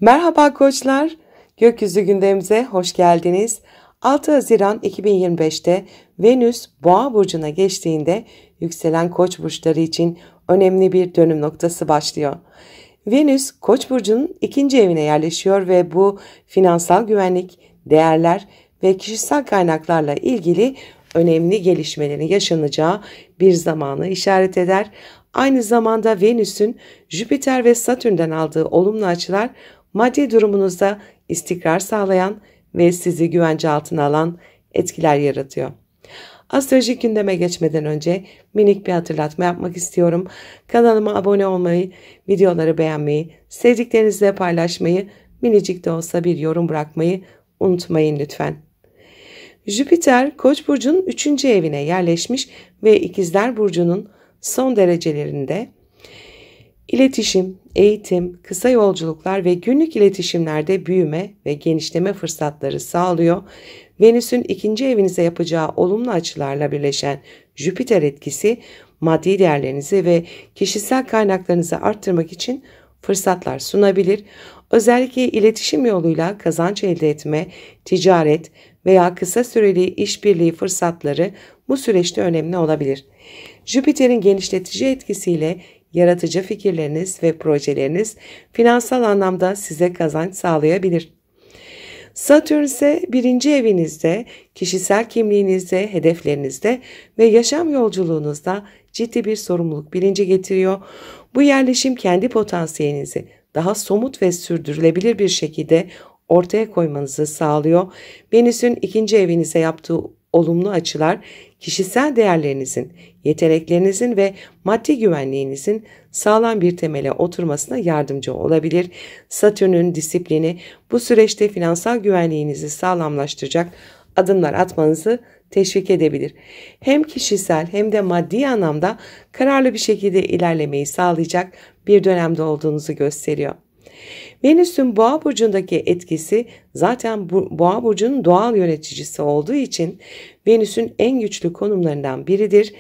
Merhaba koçlar, gökyüzü gündemimize hoş geldiniz. 6 Haziran 2025'te Venüs Boğa burcuna geçtiğinde yükselen Koç burçları için önemli bir dönüm noktası başlıyor. Venüs Koç burcunun ikinci evine yerleşiyor ve bu finansal güvenlik, değerler ve kişisel kaynaklarla ilgili önemli gelişmelerin yaşanacağı bir zamanı işaret eder. Aynı zamanda Venüs'ün Jüpiter ve Satürn'den aldığı olumlu açılar maddi durumunuzda istikrar sağlayan ve sizi güvence altına alan etkiler yaratıyor. Astrolojik gündeme geçmeden önce minik bir hatırlatma yapmak istiyorum. Kanalıma abone olmayı, videoları beğenmeyi, sevdiklerinizle paylaşmayı, minicik de olsa bir yorum bırakmayı unutmayın lütfen. Jüpiter, Koç burcunun 3. evine yerleşmiş ve İkizler burcunun son derecelerinde İletişim, eğitim, kısa yolculuklar ve günlük iletişimlerde büyüme ve genişleme fırsatları sağlıyor. Venüs'ün 2. evinize yapacağı olumlu açılarla birleşen Jüpiter etkisi maddi değerlerinizi ve kişisel kaynaklarınızı arttırmak için fırsatlar sunabilir. Özellikle iletişim yoluyla kazanç elde etme, ticaret veya kısa süreli işbirliği fırsatları bu süreçte önemli olabilir. Jüpiter'in genişletici etkisiyle yaratıcı fikirleriniz ve projeleriniz finansal anlamda size kazanç sağlayabilir. Satürn ise 1. evinizde, kişisel kimliğinizde, hedeflerinizde ve yaşam yolculuğunuzda ciddi bir sorumluluk bilinci getiriyor. Bu yerleşim kendi potansiyelinizi daha somut ve sürdürülebilir bir şekilde ortaya koymanızı sağlıyor. Venüs'ün 2. evinize yaptığı olumlu açılar kişisel değerlerinizin, yeteneklerinizin ve maddi güvenliğinizin sağlam bir temele oturmasına yardımcı olabilir. Satürn'ün disiplini bu süreçte finansal güvenliğinizi sağlamlaştıracak adımlar atmanızı teşvik edebilir. Hem kişisel hem de maddi anlamda kararlı bir şekilde ilerlemeyi sağlayacak bir dönemde olduğunuzu gösteriyor. Venüs'ün Boğa burcundaki etkisi zaten Boğa burcunun doğal yöneticisi olduğu için Venüs'ün en güçlü konumlarından biridir.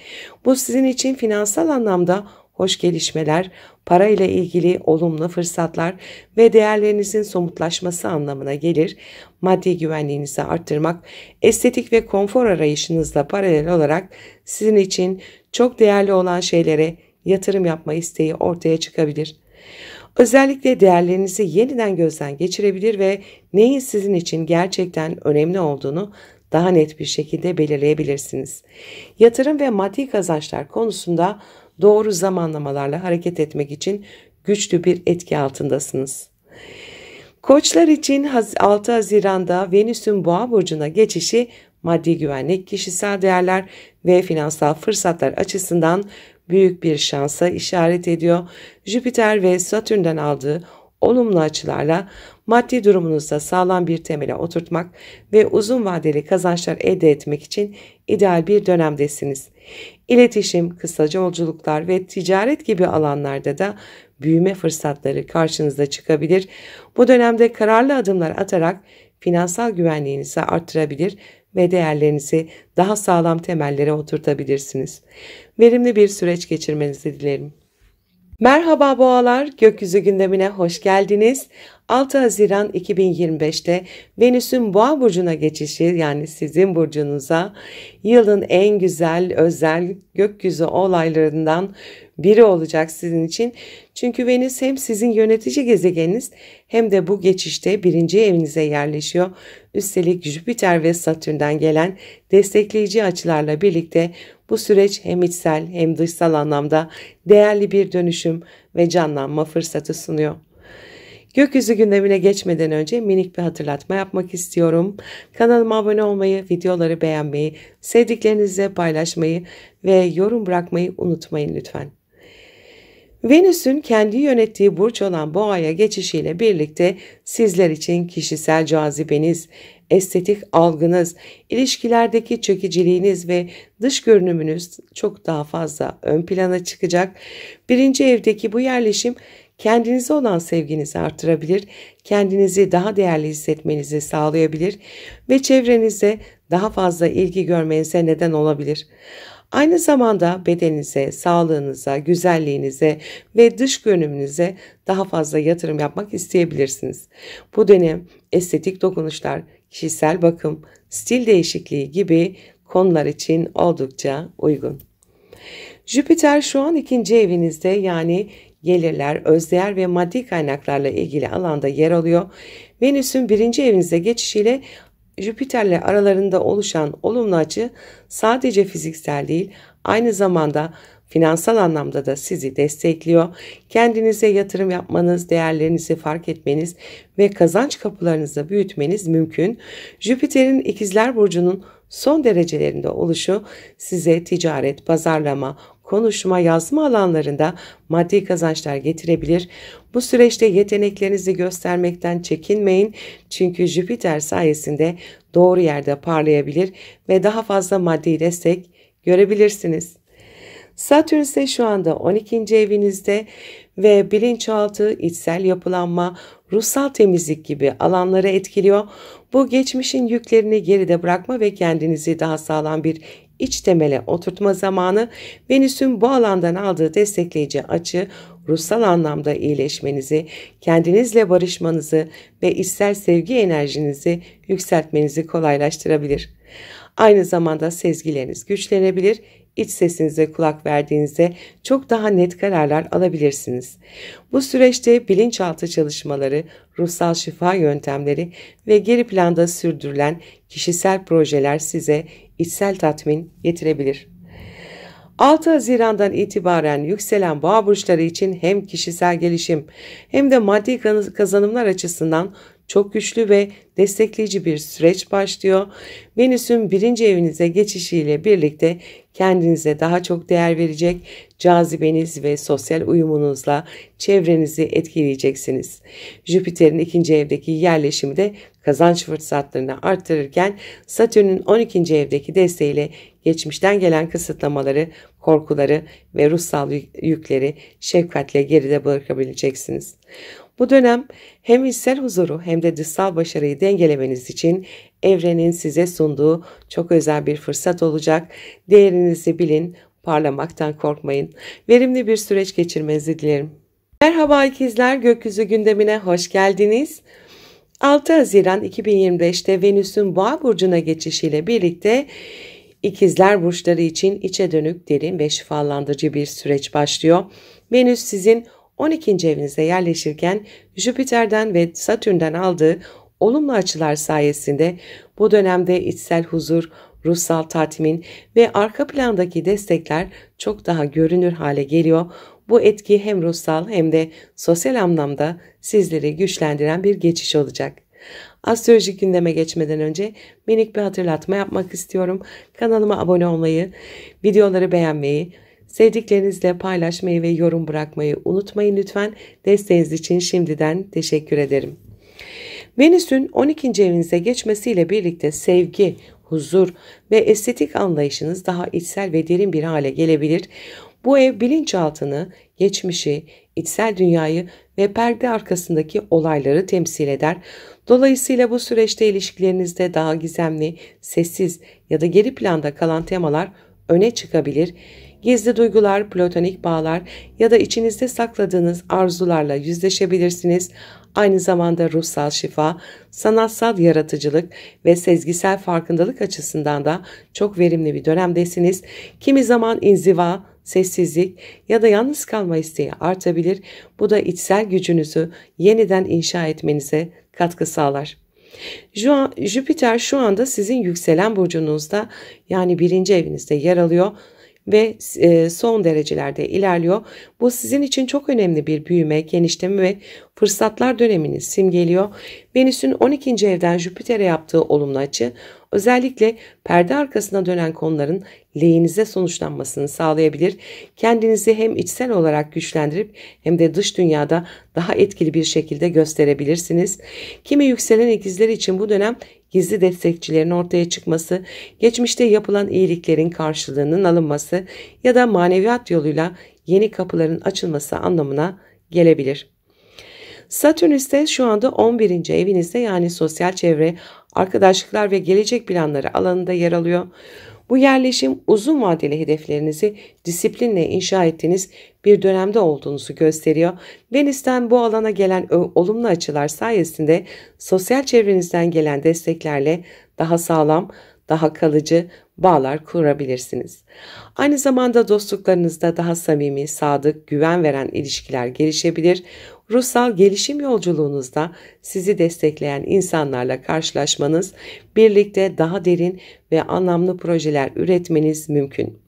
Bu sizin için finansal anlamda hoş gelişmeler, para ile ilgili olumlu fırsatlar ve değerlerinizin somutlaşması anlamına gelir. Maddi güvenliğinizi arttırmak, estetik ve konfor arayışınızla paralel olarak sizin için çok değerli olan şeylere yatırım yapma isteği ortaya çıkabilir. Özellikle değerlerinizi yeniden gözden geçirebilir ve neyin sizin için gerçekten önemli olduğunu daha net bir şekilde belirleyebilirsiniz. Yatırım ve maddi kazançlar konusunda doğru zamanlamalarla hareket etmek için güçlü bir etki altındasınız. Koçlar için 6 Haziran'da Venüs'ün Boğa burcuna geçişi maddi güvenlik, kişisel değerler ve finansal fırsatlar açısından büyük bir şansa işaret ediyor. Jüpiter ve Satürn'den aldığı olumlu açılarla maddi durumunuzda sağlam bir temele oturtmak ve uzun vadeli kazançlar elde etmek için ideal bir dönemdesiniz. İletişim, kısa yolculuklar ve ticaret gibi alanlarda da büyüme fırsatları karşınıza çıkabilir. Bu dönemde kararlı adımlar atarak finansal güvenliğinizi arttırabilir ve değerlerinizi daha sağlam temellere oturtabilirsiniz. Verimli bir süreç geçirmenizi dilerim. Merhaba boğalar, gökyüzü gündemine hoş geldiniz. 6 Haziran 2025'te Venüs'ün Boğa burcuna geçişi, yani sizin burcunuza, yılın en güzel özel gökyüzü olaylarından biri olacak sizin için. Çünkü Venüs hem sizin yönetici gezegeniniz hem de bu geçişte 1. evinize yerleşiyor. Üstelik Jüpiter ve Satürn'den gelen destekleyici açılarla birlikte bu süreç hem içsel hem dışsal anlamda değerli bir dönüşüm ve canlanma fırsatı sunuyor. Gökyüzü gündemine geçmeden önce minik bir hatırlatma yapmak istiyorum. Kanalıma abone olmayı, videoları beğenmeyi, sevdiklerinizle paylaşmayı ve yorum bırakmayı unutmayın lütfen. Venüs'ün kendi yönettiği burç olan Boğa'ya geçişiyle birlikte sizler için kişisel cazibeniz, estetik algınız, ilişkilerdeki çekiciliğiniz ve dış görünümünüz çok daha fazla ön plana çıkacak. 1. evdeki bu yerleşim kendinize olan sevginizi artırabilir, kendinizi daha değerli hissetmenizi sağlayabilir ve çevrenizde daha fazla ilgi görmenize neden olabilir. Aynı zamanda bedeninize, sağlığınıza, güzelliğinize ve dış görünümünüze daha fazla yatırım yapmak isteyebilirsiniz. Bu dönem estetik dokunuşlar, kişisel bakım, stil değişikliği gibi konular için oldukça uygun. Jüpiter şu an ikinci evinizde, yani gelirler, özdeğer ve maddi kaynaklarla ilgili alanda yer alıyor. Venüs'ün birinci evinize geçişiyle Jüpiter'le aralarında oluşan olumlu açı sadece fiziksel değil, aynı zamanda finansal anlamda da sizi destekliyor. Kendinize yatırım yapmanız, değerlerinizi fark etmeniz ve kazanç kapılarınızı büyütmeniz mümkün. Jüpiter'in İkizler Burcu'nun son derecelerinde oluşu size ticaret, pazarlama, konuşma, yazma alanlarında maddi kazançlar getirebilir. Bu süreçte yeteneklerinizi göstermekten çekinmeyin. Çünkü Jüpiter sayesinde doğru yerde parlayabilir ve daha fazla maddi destek görebilirsiniz. Satürn ise şu anda 12. evinizde ve bilinçaltı, içsel yapılanma, ruhsal temizlik gibi alanları etkiliyor. Bu geçmişin yüklerini geride bırakma ve kendinizi daha sağlam bir iç temele oturtma zamanı. Venüs'ün bu alandan aldığı destekleyici açı, ruhsal anlamda iyileşmenizi, kendinizle barışmanızı ve içsel sevgi enerjinizi yükseltmenizi kolaylaştırabilir. Aynı zamanda sezgileriniz güçlenebilir, iç sesinize kulak verdiğinizde çok daha net kararlar alabilirsiniz. Bu süreçte bilinçaltı çalışmaları, ruhsal şifa yöntemleri ve geri planda sürdürülen kişisel projeler size içsel tatmin getirebilir. 6 Haziran'dan itibaren yükselen boğa burçları için hem kişisel gelişim hem de maddi kazanımlar açısından çok güçlü ve destekleyici bir süreç başlıyor. Venüs'ün birinci evinize geçişiyle birlikte kendinize daha çok değer verecek, cazibeniz ve sosyal uyumunuzla çevrenizi etkileyeceksiniz. Jüpiter'in ikinci evdeki yerleşimi de kazanç fırsatlarını arttırırken Satürn'ün 12. evdeki desteğiyle geçmişten gelen kısıtlamaları, korkuları ve ruhsal yükleri şefkatle geride bırakabileceksiniz. Bu dönem hem içsel huzuru hem de dışsal başarıyı dengelemeniz için evrenin size sunduğu çok özel bir fırsat olacak. Değerinizi bilin, parlamaktan korkmayın. Verimli bir süreç geçirmenizi dilerim. Merhaba ikizler, gökyüzü gündemine hoş geldiniz. 6 Haziran 2025'te Venüs'ün Boğa burcuna geçişiyle birlikte İkizler burçları için içe dönük, derin ve şifalandırıcı bir süreç başlıyor. Venüs sizin 12. evinize yerleşirken Jüpiter'den ve Satürn'den aldığı olumlu açılar sayesinde bu dönemde içsel huzur, ruhsal tatmin ve arka plandaki destekler çok daha görünür hale geliyor. Bu etki hem ruhsal hem de sosyal anlamda sizleri güçlendiren bir geçiş olacak. Astrolojik gündeme geçmeden önce minik bir hatırlatma yapmak istiyorum. Kanalıma abone olmayı, videoları beğenmeyi, sevdiklerinizle paylaşmayı ve yorum bırakmayı unutmayın lütfen. Desteğiniz için şimdiden teşekkür ederim. Venüs'ün 12. evinize geçmesiyle birlikte sevgi, huzur ve estetik anlayışınız daha içsel ve derin bir hale gelebilir. Bu ev bilinçaltını, geçmişi, içsel dünyayı ve perde arkasındaki olayları temsil eder. Dolayısıyla bu süreçte ilişkilerinizde daha gizemli, sessiz ya da geri planda kalan temalar öne çıkabilir. Gizli duygular, platonik bağlar ya da içinizde sakladığınız arzularla yüzleşebilirsiniz. Aynı zamanda ruhsal şifa, sanatsal yaratıcılık ve sezgisel farkındalık açısından da çok verimli bir dönemdesiniz. Kimi zaman inziva, sessizlik ya da yalnız kalma isteği artabilir. Bu da içsel gücünüzü yeniden inşa etmenize katkı sağlar. Jüpiter şu anda sizin yükselen burcunuzda, yani birinci evinizde yer alıyor ve son derecelerde ilerliyor. Bu sizin için çok önemli bir büyüme, genişleme ve fırsatlar dönemini simgeliyor. Venüs'ün 12. evden Jüpiter'e yaptığı olumlu açı özellikle perde arkasına dönen konuların lehinize sonuçlanmasını sağlayabilir. Kendinizi hem içsel olarak güçlendirip hem de dış dünyada daha etkili bir şekilde gösterebilirsiniz. Kimi yükselen ikizler için bu dönem gizli destekçilerin ortaya çıkması, geçmişte yapılan iyiliklerin karşılığının alınması ya da maneviyat yoluyla yeni kapıların açılması anlamına gelebilir. Satürn ise şu anda 11. evinizde, yani sosyal çevre, arkadaşlıklar ve gelecek planları alanında yer alıyor. Bu yerleşim uzun vadeli hedeflerinizi disiplinle inşa ettiğiniz bir dönemde olduğunuzu gösteriyor. Venüs'ten bu alana gelen olumlu açılar sayesinde sosyal çevrenizden gelen desteklerle daha sağlam, daha kalıcı bağlar kurabilirsiniz. Aynı zamanda dostluklarınızda daha samimi, sadık, güven veren ilişkiler gelişebilir. Ruhsal gelişim yolculuğunuzda sizi destekleyen insanlarla karşılaşmanız, birlikte daha derin ve anlamlı projeler üretmeniz mümkün.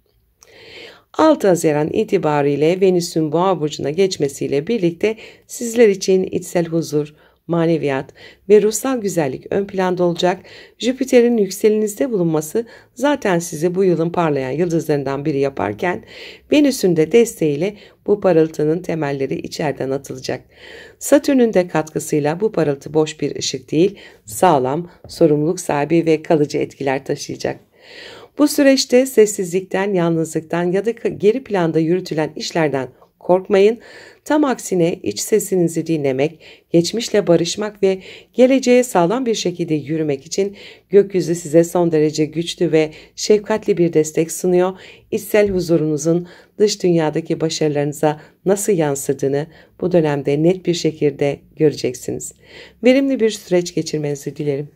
6 Haziran itibariyle Venüs'ün Boğa burcuna geçmesiyle birlikte sizler için içsel huzur, maneviyat ve ruhsal güzellik ön planda olacak. Jüpiter'in yükselenizde bulunması zaten sizi bu yılın parlayan yıldızlarından biri yaparken Venüs'ün de desteğiyle bu parıltının temelleri içeriden atılacak. Satürn'ün de katkısıyla bu parıltı boş bir ışık değil, sağlam, sorumluluk sahibi ve kalıcı etkiler taşıyacak. Bu süreçte sessizlikten, yalnızlıktan ya da geri planda yürütülen işlerden korkmayın. Tam aksine iç sesinizi dinlemek, geçmişle barışmak ve geleceğe sağlam bir şekilde yürümek için gökyüzü size son derece güçlü ve şefkatli bir destek sunuyor. İçsel huzurunuzun dış dünyadaki başarılarınıza nasıl yansıdığını bu dönemde net bir şekilde göreceksiniz. Verimli bir süreç geçirmenizi dilerim.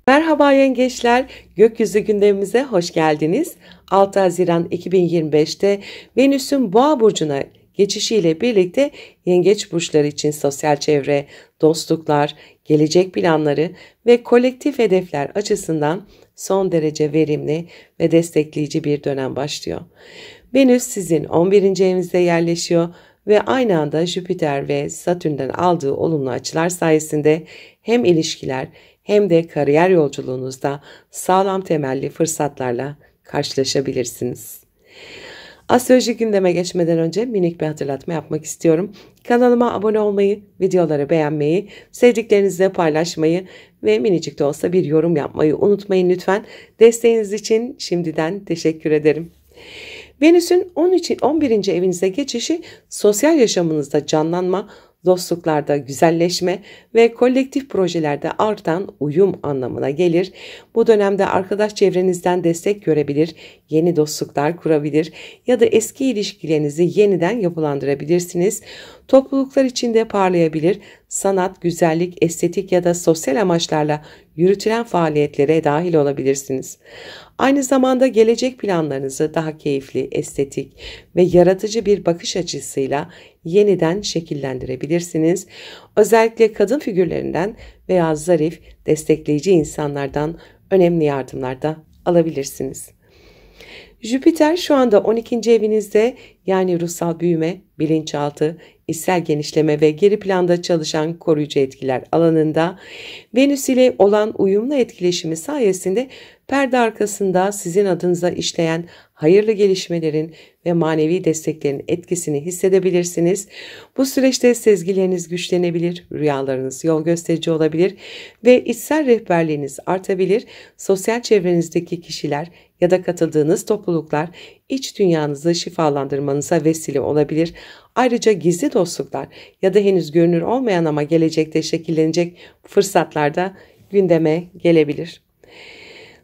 Merhaba yengeçler, gökyüzü gündemimize hoş geldiniz. 6 Haziran 2025'te Venüs'ün Boğa burcuna geçişiyle birlikte yengeç burçları için sosyal çevre, dostluklar, gelecek planları ve kolektif hedefler açısından son derece verimli ve destekleyici bir dönem başlıyor. Venüs sizin 11. evinizde yerleşiyor ve aynı anda Jüpiter ve Satürn'den aldığı olumlu açılar sayesinde hem ilişkiler hem de kariyer yolculuğunuzda sağlam temelli fırsatlarla karşılaşabilirsiniz. Astroloji gündeme geçmeden önce minik bir hatırlatma yapmak istiyorum. Kanalıma abone olmayı, videoları beğenmeyi, sevdiklerinizle paylaşmayı ve minicik de olsa bir yorum yapmayı unutmayın lütfen. Desteğiniz için şimdiden teşekkür ederim. Venüs'ün 11. evinize geçişi sosyal yaşamınızda canlanma, dostluklarda güzelleşme ve kolektif projelerde artan uyum anlamına gelir. Bu dönemde arkadaş çevrenizden destek görebilir, yeni dostluklar kurabilir ya da eski ilişkilerinizi yeniden yapılandırabilirsiniz. Topluluklar içinde parlayabilir, sanat, güzellik, estetik ya da sosyal amaçlarla yürütülen faaliyetlere dahil olabilirsiniz. Aynı zamanda gelecek planlarınızı daha keyifli, estetik ve yaratıcı bir bakış açısıyla yeniden şekillendirebilirsiniz. Özellikle kadın figürlerinden veya zarif, destekleyici insanlardan önemli yardımlar da alabilirsiniz. Jüpiter şu anda 12. evinizde, yani ruhsal büyüme, bilinçaltı, içsel genişleme ve geri planda çalışan koruyucu etkiler alanında. Venüs ile olan uyumlu etkileşimi sayesinde perde arkasında sizin adınıza işleyen hayırlı gelişmelerin ve manevi desteklerin etkisini hissedebilirsiniz. Bu süreçte sezgileriniz güçlenebilir, rüyalarınız yol gösterici olabilir ve içsel rehberliğiniz artabilir. Sosyal çevrenizdeki kişiler ya da katıldığınız topluluklar iç dünyanızı şifalandırmanıza vesile olabilir. Ayrıca gizli dostluklar ya da henüz görünür olmayan ama gelecekte şekillenecek fırsatlar da gündeme gelebilir.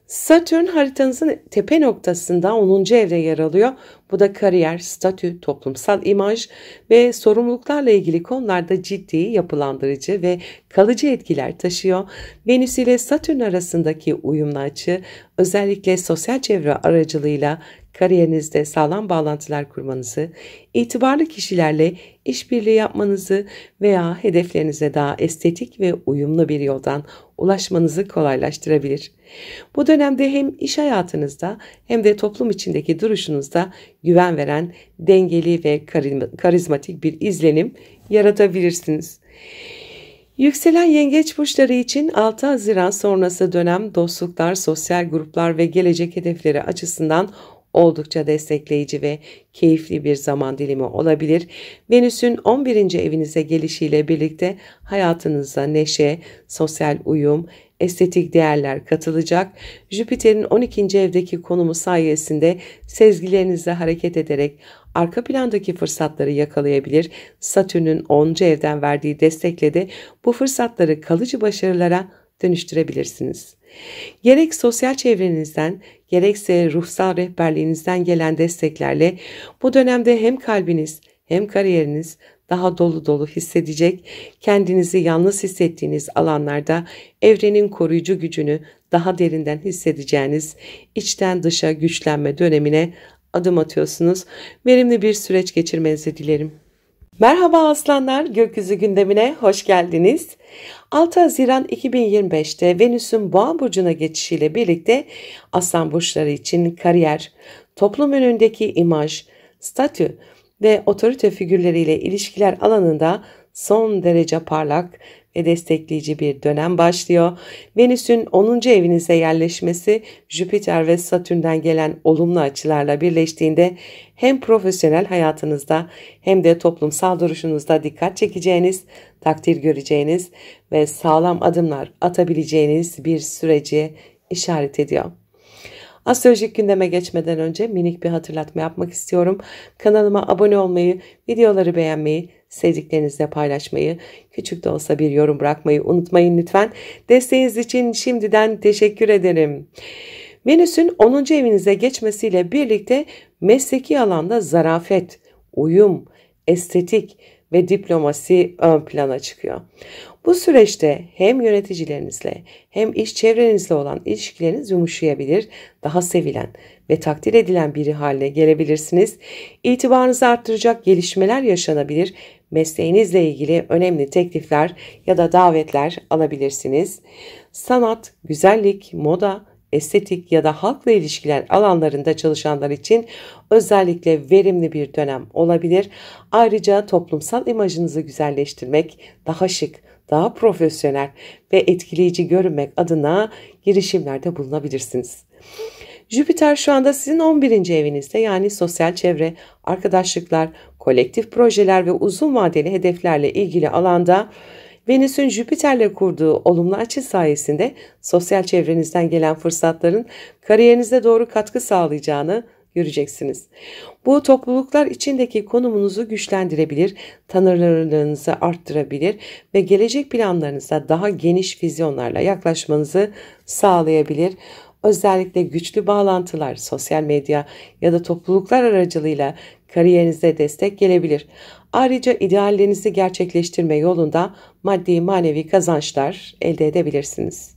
Satürn haritanızın tepe noktasında 10. evde yer alıyor. Bu da kariyer, statü, toplumsal imaj ve sorumluluklarla ilgili konularda ciddi, yapılandırıcı ve kalıcı etkiler taşıyor. Venüs ile Satürn arasındaki uyumlu açı özellikle sosyal çevre aracılığıyla kariyerinizde sağlam bağlantılar kurmanızı, itibarlı kişilerle işbirliği yapmanızı veya hedeflerinize daha estetik ve uyumlu bir yoldan ulaşmanızı kolaylaştırabilir. Bu dönemde hem iş hayatınızda hem de toplum içindeki duruşunuzda güven veren, dengeli ve karizmatik bir izlenim yaratabilirsiniz. Yükselen yengeç burçları için 6 Haziran sonrası dönem dostluklar, sosyal gruplar ve gelecek hedefleri açısından oldukça destekleyici ve keyifli bir zaman dilimi olabilir. Venüs'ün 11. evinize gelişiyle birlikte hayatınıza neşe, sosyal uyum, estetik değerler katılacak. Jüpiter'in 12. evdeki konumu sayesinde sezgilerinizle hareket ederek arka plandaki fırsatları yakalayabilir. Satürn'ün 10. evden verdiği destekle de bu fırsatları kalıcı başarılara dönüştürebilirsiniz. Gerek sosyal çevrenizden, gerekse ruhsal rehberliğinizden gelen desteklerle bu dönemde hem kalbiniz hem kariyeriniz daha dolu dolu hissedecek, kendinizi yalnız hissettiğiniz alanlarda evrenin koruyucu gücünü daha derinden hissedeceğiniz içten dışa güçlenme dönemine adım atıyorsunuz. Verimli bir süreç geçirmenizi dilerim. Merhaba aslanlar, gökyüzü gündemine hoş geldiniz. 6 Haziran 2025'te Venüs'ün Boğa burcuna geçişiyle birlikte aslan burçları için kariyer, toplum önündeki imaj, statü ve otorite figürleriyle ilişkiler alanında son derece parlak ve destekleyici bir dönem başlıyor. Venüs'ün 10. evinize yerleşmesi Jüpiter ve Satürn'den gelen olumlu açılarla birleştiğinde hem profesyonel hayatınızda hem de toplumsal duruşunuzda dikkat çekeceğiniz, takdir göreceğiniz ve sağlam adımlar atabileceğiniz bir süreci işaret ediyor. Astrolojik gündeme geçmeden önce minik bir hatırlatma yapmak istiyorum. Kanalıma abone olmayı, videoları beğenmeyi, sevdiklerinizle paylaşmayı, küçük de olsa bir yorum bırakmayı unutmayın lütfen. Desteğiniz için şimdiden teşekkür ederim. Venüs'ün 10. evinize geçmesiyle birlikte mesleki alanda zarafet, uyum, estetik ve diplomasi ön plana çıkıyor. Bu süreçte hem yöneticilerinizle hem iş çevrenizle olan ilişkileriniz yumuşayabilir, daha sevilen ve takdir edilen biri haline gelebilirsiniz. İtibarınızı arttıracak gelişmeler yaşanabilir, mesleğinizle ilgili önemli teklifler ya da davetler alabilirsiniz. Sanat, güzellik, moda, estetik ya da halkla ilişkiler alanlarında çalışanlar için özellikle verimli bir dönem olabilir. Ayrıca toplumsal imajınızı güzelleştirmek, daha şık, daha profesyonel ve etkileyici görünmek adına girişimlerde bulunabilirsiniz. Jüpiter şu anda sizin 11. evinizde, yani sosyal çevre, arkadaşlıklar, kolektif projeler ve uzun vadeli hedeflerle ilgili alanda Venüs'ün Jüpiter'le kurduğu olumlu açı sayesinde sosyal çevrenizden gelen fırsatların kariyerinize doğru katkı sağlayacağını göreceksiniz. Bu topluluklar içindeki konumunuzu güçlendirebilir, tanınırlığınızı arttırabilir ve gelecek planlarınıza daha geniş vizyonlarla yaklaşmanızı sağlayabilir. Özellikle güçlü bağlantılar, sosyal medya ya da topluluklar aracılığıyla kariyerinize destek gelebilir. Ayrıca ideallerinizi gerçekleştirme yolunda maddi manevi kazançlar elde edebilirsiniz.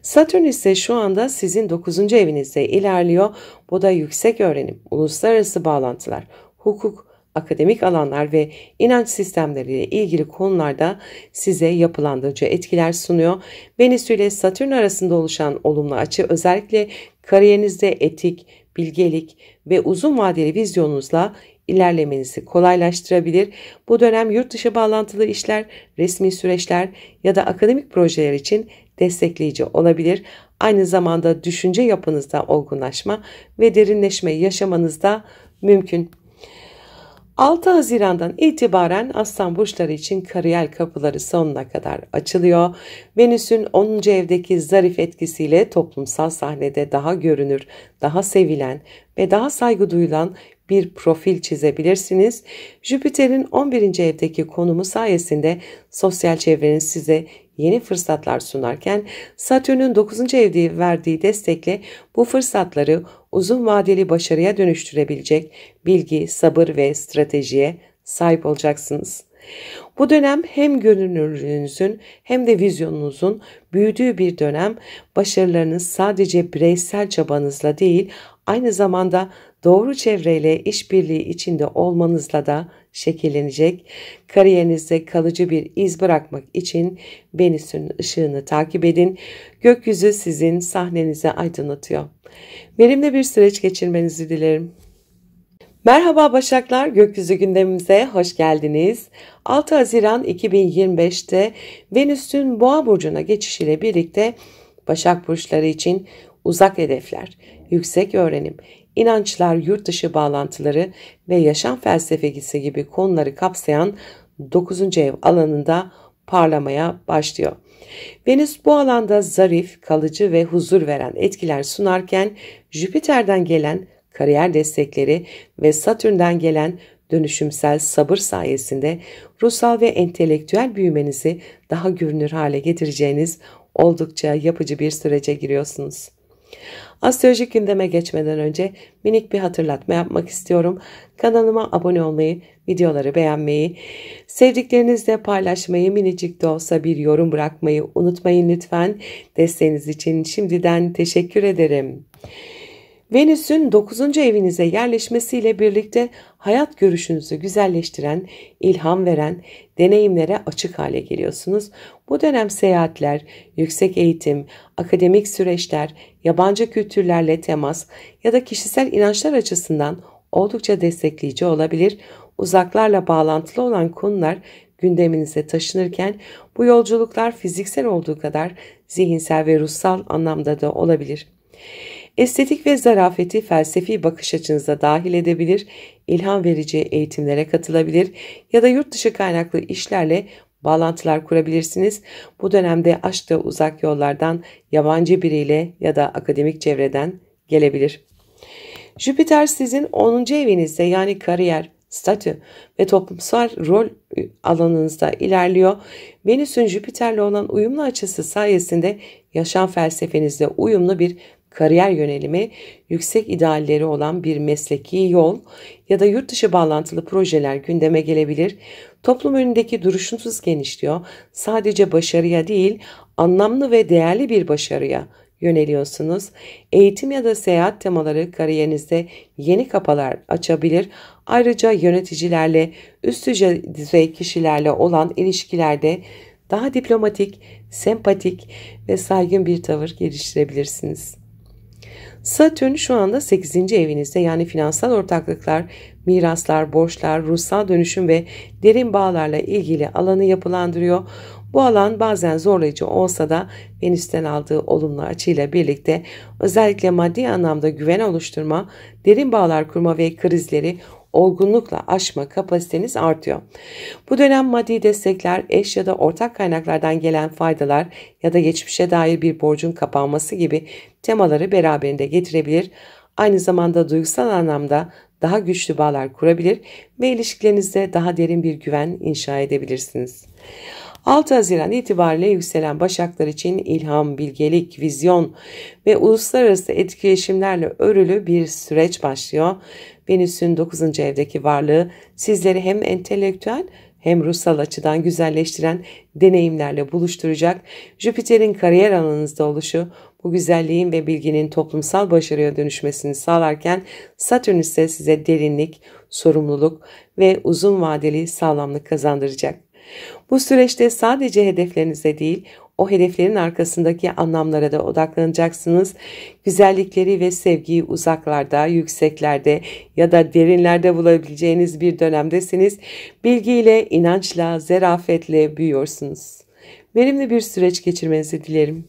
Satürn ise şu anda sizin 9. evinizde ilerliyor. Bu da yüksek öğrenim, uluslararası bağlantılar, hukuk, akademik alanlar ve inanç sistemleriyle ilgili konularda size yapılandırıcı etkiler sunuyor. Venüs ile Satürn arasında oluşan olumlu açı özellikle kariyerinizde etik, bilgelik ve uzun vadeli vizyonunuzla ilerlemenizi kolaylaştırabilir. Bu dönem yurt dışı bağlantılı işler, resmi süreçler ya da akademik projeler için destekleyici olabilir. Aynı zamanda düşünce yapınızda olgunlaşma ve derinleşme yaşamanız da mümkün. 6 Haziran'dan itibaren Aslan burçları için kariyer kapıları sonuna kadar açılıyor. Venüs'ün 10. evdeki zarif etkisiyle toplumsal sahnede daha görünür, daha sevilen ve daha saygı duyulan bir profil çizebilirsiniz. Jüpiter'in 11. evdeki konumu sayesinde sosyal çevreniz size yeni fırsatlar sunarken Satürn'ün 9. evde verdiği destekle bu fırsatları uzun vadeli başarıya dönüştürebilecek bilgi, sabır ve stratejiye sahip olacaksınız. Bu dönem hem görünürlüğünüzün hem de vizyonunuzun büyüdüğü bir dönem. Başarılarınız sadece bireysel çabanızla değil, aynı zamanda doğru çevreyle işbirliği içinde olmanızla da şekillenecek. Kariyerinizde kalıcı bir iz bırakmak için Venüs'ün ışığını takip edin. Gökyüzü sizin sahnenizi aydınlatıyor. Verimli bir süreç geçirmenizi dilerim. Merhaba Başaklar, gökyüzü gündemimize hoş geldiniz. 6 Haziran 2025'te Venüs'ün Boğa burcuna geçişiyle birlikte Başak burçları için uzak hedefler, yüksek öğrenim, inançlar, yurt dışı bağlantıları ve yaşam felsefesi gibi konuları kapsayan 9. ev alanında parlamaya başlıyor. Venüs bu alanda zarif, kalıcı ve huzur veren etkiler sunarken Jüpiter'den gelen kariyer destekleri ve Satürn'den gelen dönüşümsel sabır sayesinde ruhsal ve entelektüel büyümenizi daha görünür hale getireceğiniz oldukça yapıcı bir sürece giriyorsunuz. Astrolojik gündeme geçmeden önce minik bir hatırlatma yapmak istiyorum. Kanalıma abone olmayı, videoları beğenmeyi, sevdiklerinizle paylaşmayı, minicik de olsa bir yorum bırakmayı unutmayın lütfen. Desteğiniz için şimdiden teşekkür ederim. Venüs'ün 9. evinize yerleşmesiyle birlikte hayat görüşünüzü güzelleştiren, ilham veren deneyimlere açık hale geliyorsunuz. Bu dönem seyahatler, yüksek eğitim, akademik süreçler, yabancı kültürlerle temas ya da kişisel inançlar açısından oldukça destekleyici olabilir. Uzaklarla bağlantılı olan konular gündeminize taşınırken bu yolculuklar fiziksel olduğu kadar zihinsel ve ruhsal anlamda da olabilir. Estetik ve zarafeti felsefi bakış açınıza dahil edebilir, ilham verici eğitimlere katılabilir ya da yurt dışı kaynaklı işlerle bağlantılar kurabilirsiniz. Bu dönemde aşk da uzak yollardan, yabancı biriyle ya da akademik çevreden gelebilir. Jüpiter sizin 10. evinizde, yani kariyer, statü ve toplumsal rol alanınızda ilerliyor. Venüs'ün Jüpiter'le olan uyumlu açısı sayesinde yaşam felsefenizde uyumlu bir kariyer yönelimi, yüksek idealleri olan bir mesleki yol ya da yurt dışı bağlantılı projeler gündeme gelebilir. Toplum önündeki duruşunuz genişliyor. Sadece başarıya değil, anlamlı ve değerli bir başarıya yöneliyorsunuz. Eğitim ya da seyahat temaları kariyerinizde yeni kapılar açabilir. Ayrıca yöneticilerle, üst düzey kişilerle olan ilişkilerde daha diplomatik, sempatik ve saygın bir tavır geliştirebilirsiniz. Satürn şu anda 8. evinizde, yani finansal ortaklıklar, miraslar, borçlar, ruhsal dönüşüm ve derin bağlarla ilgili alanı yapılandırıyor. Bu alan bazen zorlayıcı olsa da Venüs'ten aldığı olumlu açıyla birlikte özellikle maddi anlamda güven oluşturma, derin bağlar kurma ve krizleri olgunlukla aşma kapasiteniz artıyor. Bu dönem maddi destekler, eş ya da ortak kaynaklardan gelen faydalar ya da geçmişe dair bir borcun kapanması gibi temaları beraberinde getirebilir. Aynı zamanda duygusal anlamda daha güçlü bağlar kurabilir ve ilişkilerinizde daha derin bir güven inşa edebilirsiniz. 6 Haziran itibariyle yükselen Başaklar için ilham, bilgelik, vizyon ve uluslararası etkileşimlerle örülü bir süreç başlıyor. Venüs'ün 9. evdeki varlığı sizleri hem entelektüel hem ruhsal açıdan güzelleştiren deneyimlerle buluşturacak. Jüpiter'in kariyer alanınızda oluşu bu güzelliğin ve bilginin toplumsal başarıya dönüşmesini sağlarken, Satürn ise size derinlik, sorumluluk ve uzun vadeli sağlamlık kazandıracak. Bu süreçte sadece hedeflerinize değil, o hedeflerin arkasındaki anlamlara da odaklanacaksınız. Güzellikleri ve sevgiyi uzaklarda, yükseklerde ya da derinlerde bulabileceğiniz bir dönemdesiniz. Bilgiyle, inançla, zarafetle büyüyorsunuz. Verimli bir süreç geçirmenizi dilerim.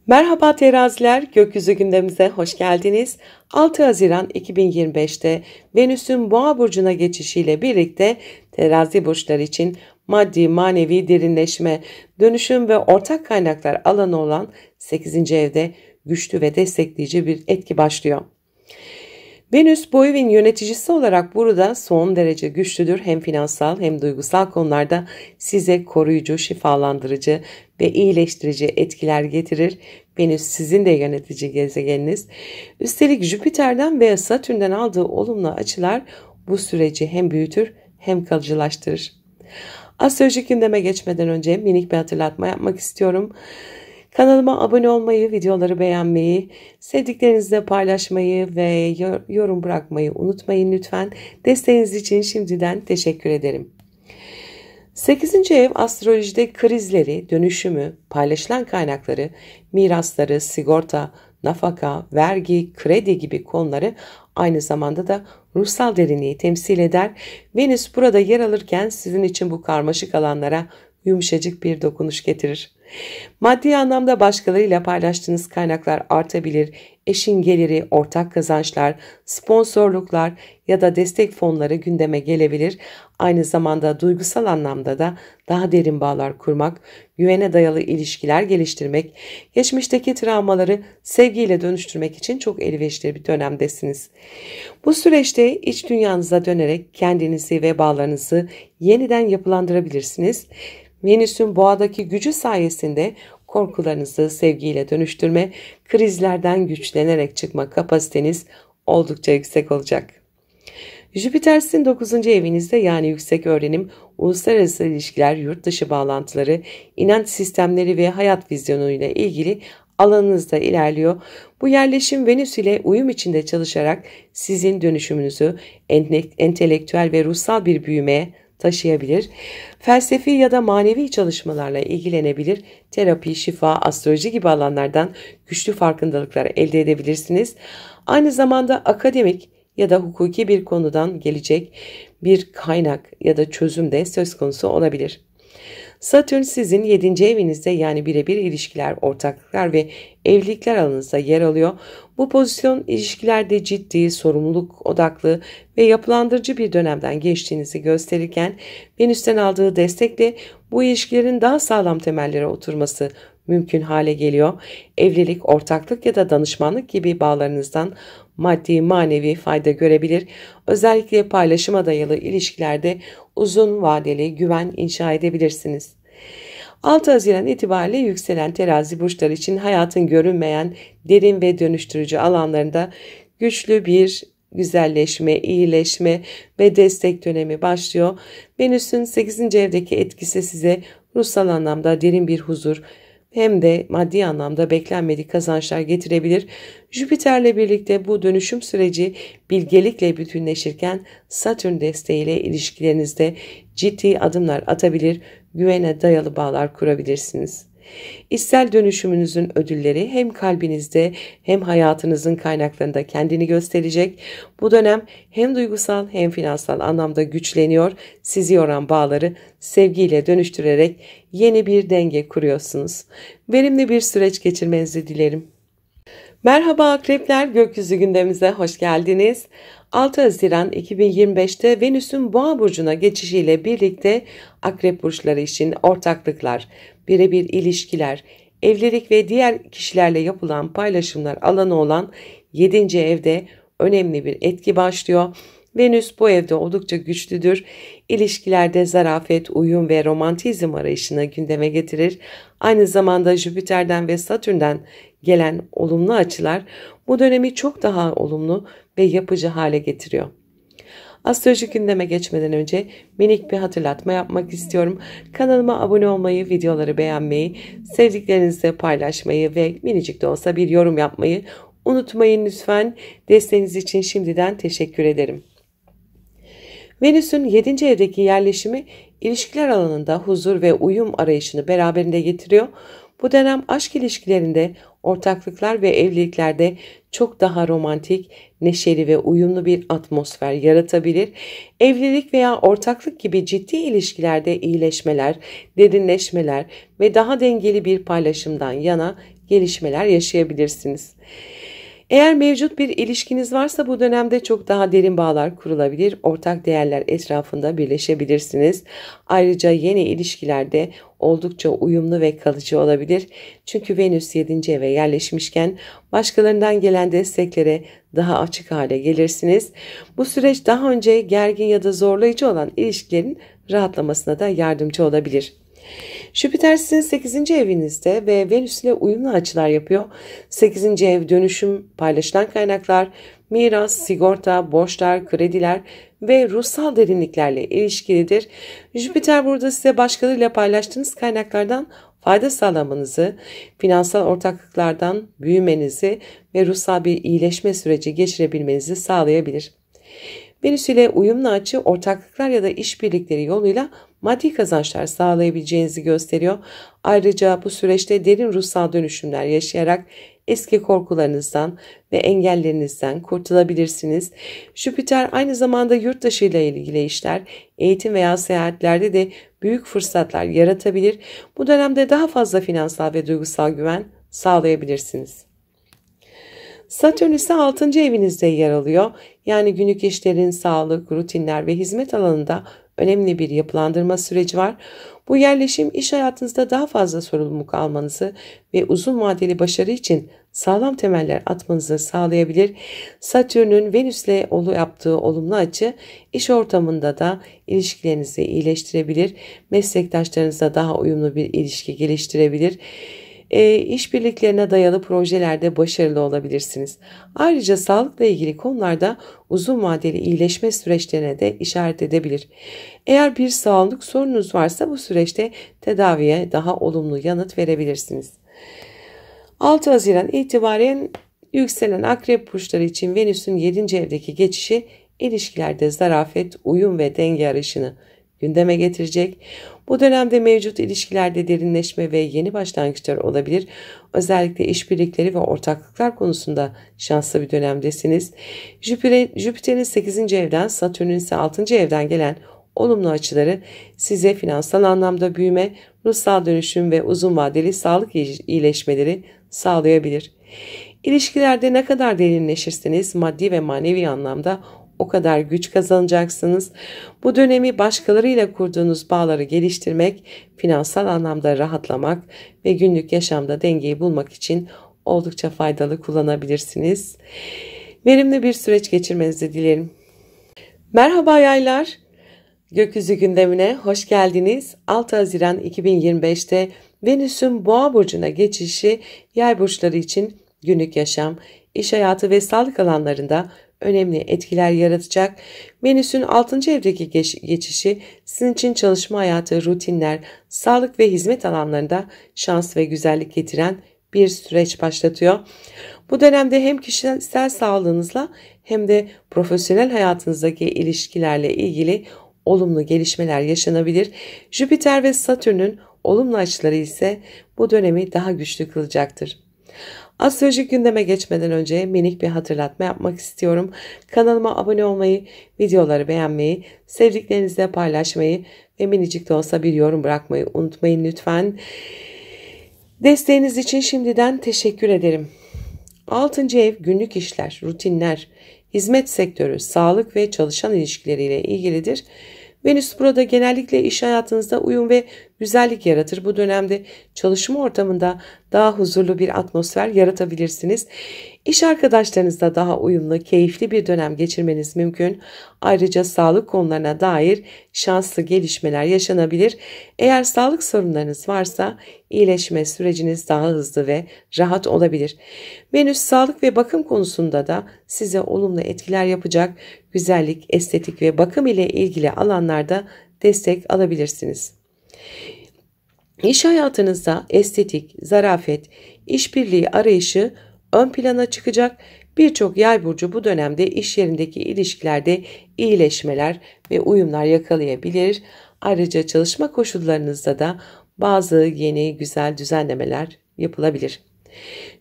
Merhaba teraziler, gökyüzü gündemimize hoş geldiniz. 6 Haziran 2025'te Venüs'ün Boğa burcuna geçişiyle birlikte terazi burçları için maddi, manevi derinleşme, dönüşüm ve ortak kaynaklar alanı olan 8. evde güçlü ve destekleyici bir etki başlıyor. Venüs bu evin yöneticisi olarak burada son derece güçlüdür. Hem finansal hem duygusal konularda size koruyucu, şifalandırıcı ve iyileştirici etkiler getirir. Venüs sizin de yönetici gezegeniniz. Üstelik Jüpiter'den ve Satürn'den aldığı olumlu açılar bu süreci hem büyütür hem kalıcılaştırır. Astrolojik gündeme geçmeden önce minik bir hatırlatma yapmak istiyorum. Kanalıma abone olmayı, videoları beğenmeyi, sevdiklerinizle paylaşmayı ve yorum bırakmayı unutmayın lütfen. Desteğiniz için şimdiden teşekkür ederim. 8. ev astrolojide krizleri, dönüşümü, paylaşılan kaynakları, mirasları, sigorta, nafaka, vergi, kredi gibi konuları, aynı zamanda da ruhsal derinliği temsil eder. Venüs burada yer alırken sizin için bu karmaşık alanlara yumuşacık bir dokunuş getirir. Maddi anlamda başkalarıyla paylaştığınız kaynaklar artabilir, eşin geliri, ortak kazançlar, sponsorluklar ya da destek fonları gündeme gelebilir. Aynı zamanda duygusal anlamda da daha derin bağlar kurmak, güvene dayalı ilişkiler geliştirmek, geçmişteki travmaları sevgiyle dönüştürmek için çok elverişli bir dönemdesiniz. Bu süreçte iç dünyanıza dönerek kendinizi ve bağlarınızı yeniden yapılandırabilirsiniz. Venüs'ün boğadaki gücü sayesinde korkularınızı sevgiyle dönüştürme, krizlerden güçlenerek çıkma kapasiteniz oldukça yüksek olacak. Jüpiter sizin 9. evinizde, yani yüksek öğrenim, uluslararası ilişkiler, yurt dışı bağlantıları, inanç sistemleri ve hayat vizyonu ile ilgili alanınızda ilerliyor. Bu yerleşim Venüs ile uyum içinde çalışarak sizin dönüşümünüzü entelektüel ve ruhsal bir büyümeye taşıyabilir. Felsefi ya da manevi çalışmalarla ilgilenebilir. Terapi, şifa, astroloji gibi alanlardan güçlü farkındalıklar elde edebilirsiniz. Aynı zamanda akademik ya da hukuki bir konudan gelecek bir kaynak ya da çözüm de söz konusu olabilir. Satürn sizin 7. evinizde, yani birebir ilişkiler, ortaklıklar ve evlilikler alanınızda yer alıyor. Bu pozisyon ilişkilerde ciddi, sorumluluk odaklı ve yapılandırıcı bir dönemden geçtiğinizi gösterirken, Venüs'ten aldığı destekle bu ilişkilerin daha sağlam temellere oturması mümkün hale geliyor. Evlilik, ortaklık ya da danışmanlık gibi bağlarınızdan maddi manevi fayda görebilir. Özellikle paylaşıma dayalı ilişkilerde uzun vadeli güven inşa edebilirsiniz. 6 Haziran itibariyle yükselen terazi burçları için hayatın görünmeyen, derin ve dönüştürücü alanlarında güçlü bir güzelleşme, iyileşme ve destek dönemi başlıyor. Venüs'ün 8. evdeki etkisi size ruhsal anlamda derin bir huzur, hem de maddi anlamda beklenmedik kazançlar getirebilir. Jüpiter'le birlikte bu dönüşüm süreci bilgelikle bütünleşirken Satürn desteğiyle ilişkilerinizde ciddi adımlar atabilir, güvene dayalı bağlar kurabilirsiniz. İçsel dönüşümünüzün ödülleri hem kalbinizde hem hayatınızın kaynaklarında kendini gösterecek. Bu dönem hem duygusal hem finansal anlamda güçleniyor. Sizi yoran bağları sevgiyle dönüştürerek yeni bir denge kuruyorsunuz. Verimli bir süreç geçirmenizi dilerim. Merhaba akrepler, gökyüzü gündemimize hoş geldiniz. 6 Haziran 2025'te Venüs'ün Boğa burcuna geçişiyle birlikte akrep burçları için ortaklıklar, birebir ilişkiler, evlilik ve diğer kişilerle yapılan paylaşımlar alanı olan 7. evde önemli bir etki başlıyor. Venüs bu evde oldukça güçlüdür. İlişkilerde zarafet, uyum ve romantizm arayışını gündeme getirir. Aynı zamanda Jüpiter'den ve Satürn'den gelen olumlu açılar bu dönemi çok daha olumlu ve yapıcı hale getiriyor. Astrolojik gündeme geçmeden önce minik bir hatırlatma yapmak istiyorum. Kanalıma abone olmayı, videoları beğenmeyi, sevdiklerinizle paylaşmayı ve minicik de olsa bir yorum yapmayı unutmayın lütfen. Desteğiniz için şimdiden teşekkür ederim. Venüs'ün 7. evdeki yerleşimi ilişkiler alanında huzur ve uyum arayışını beraberinde getiriyor. Bu dönem aşk ilişkilerinde, ortaklıklar ve evliliklerde çok daha romantik, neşeli ve uyumlu bir atmosfer yaratabilir. Evlilik veya ortaklık gibi ciddi ilişkilerde iyileşmeler, derinleşmeler ve daha dengeli bir paylaşımdan yana gelişmeler yaşayabilirsiniz. Eğer mevcut bir ilişkiniz varsa bu dönemde çok daha derin bağlar kurulabilir, ortak değerler etrafında birleşebilirsiniz. Ayrıca yeni ilişkilerde oldukça uyumlu ve kalıcı olabilir. Çünkü Venüs 7. eve yerleşmişken başkalarından gelen desteklere daha açık hale gelirsiniz. Bu süreç daha önce gergin ya da zorlayıcı olan ilişkilerin rahatlamasına da yardımcı olabilir. Jüpiter sizin 8. evinizde ve Venüs ile uyumlu açılar yapıyor. 8. ev dönüşüm, paylaşılan kaynaklar, miras, sigorta, borçlar, krediler ve ruhsal derinliklerle ilişkilidir. Jüpiter burada size başkalarıyla paylaştığınız kaynaklardan fayda sağlamanızı, finansal ortaklıklardan büyümenizi ve ruhsal bir iyileşme süreci geçirebilmenizi sağlayabilir. Venüs ile uyumlu açı ortaklıklar ya da işbirlikleri yoluyla maddi kazançlar sağlayabileceğinizi gösteriyor. Ayrıca bu süreçte derin ruhsal dönüşümler yaşayarak eski korkularınızdan ve engellerinizden kurtulabilirsiniz. Jüpiter aynı zamanda yurt dışı ile ilgili işler, eğitim veya seyahatlerde de büyük fırsatlar yaratabilir. Bu dönemde daha fazla finansal ve duygusal güven sağlayabilirsiniz. Satürn ise 6. evinizde yer alıyor. Yani günlük işlerin, sağlık, rutinler ve hizmet alanında önemli bir yapılandırma süreci var. Bu yerleşim iş hayatınızda daha fazla sorumluluk almanızı ve uzun vadeli başarı için sağlam temeller atmanızı sağlayabilir. Satürn'ün Venüs'le yaptığı olumlu açı iş ortamında da ilişkilerinizi iyileştirebilir. Meslektaşlarınızla daha uyumlu bir ilişki geliştirebilir. İşbirliklerine dayalı projelerde başarılı olabilirsiniz. Ayrıca sağlıkla ilgili konularda uzun vadeli iyileşme süreçlerine de işaret edebilir. Eğer bir sağlık sorununuz varsa bu süreçte tedaviye daha olumlu yanıt verebilirsiniz. 6 Haziran itibaren yükselen akrep burçları için Venüs'ün 7. evdeki geçişi ilişkilerde zarafet, uyum ve denge arayışını gündeme getirecek. Bu dönemde mevcut ilişkilerde derinleşme ve yeni başlangıçlar olabilir. Özellikle işbirlikleri ve ortaklıklar konusunda şanslı bir dönemdesiniz. Jüpiter'in 8. evden, Satürn'ün ise 6. evden gelen olumlu açıları size finansal anlamda büyüme, ruhsal dönüşüm ve uzun vadeli sağlık iyileşmeleri sağlayabilir. İlişkilerde ne kadar derinleşirseniz maddi ve manevi anlamda o kadar güç kazanacaksınız. Bu dönemi başkalarıyla kurduğunuz bağları geliştirmek, finansal anlamda rahatlamak ve günlük yaşamda dengeyi bulmak için oldukça faydalı kullanabilirsiniz. Verimli bir süreç geçirmenizi dilerim. Merhaba yaylar. Gökyüzü gündemine hoş geldiniz. 6 Haziran 2025'te Venüs'ün Boğa burcuna geçişi yay burçları için günlük yaşam, iş hayatı ve sağlık alanlarında önemli etkiler yaratacak. Venüs'ün 6. evdeki geçişi sizin için çalışma hayatı, rutinler, sağlık ve hizmet alanlarında şans ve güzellik getiren bir süreç başlatıyor. Bu dönemde hem kişisel sağlığınızla hem de profesyonel hayatınızdaki ilişkilerle ilgili olumlu gelişmeler yaşanabilir. Jüpiter ve Satürn'ün olumlu açıları ise bu dönemi daha güçlü kılacaktır. Astrolojik gündeme geçmeden önce minik bir hatırlatma yapmak istiyorum. Kanalıma abone olmayı, videoları beğenmeyi, sevdiklerinizle paylaşmayı ve minicik de olsa bir yorum bırakmayı unutmayın lütfen. Desteğiniz için şimdiden teşekkür ederim. 6. ev günlük işler, rutinler, hizmet sektörü, sağlık ve çalışan ilişkileriyle ilgilidir. Venüs burada genellikle iş hayatınızda uyum ve güzellik yaratır. Bu dönemde çalışma ortamında daha huzurlu bir atmosfer yaratabilirsiniz. İş arkadaşlarınızla daha uyumlu, keyifli bir dönem geçirmeniz mümkün. Ayrıca sağlık konularına dair şanslı gelişmeler yaşanabilir. Eğer sağlık sorunlarınız varsa iyileşme süreciniz daha hızlı ve rahat olabilir. Venüs sağlık ve bakım konusunda da size olumlu etkiler yapacak. Güzellik, estetik ve bakım ile ilgili alanlarda destek alabilirsiniz. İş hayatınızda estetik, zarafet, işbirliği arayışı ön plana çıkacak. Birçok yay burcu bu dönemde iş yerindeki ilişkilerde iyileşmeler ve uyumlar yakalayabilir. Ayrıca çalışma koşullarınızda da bazı yeni güzel düzenlemeler yapılabilir.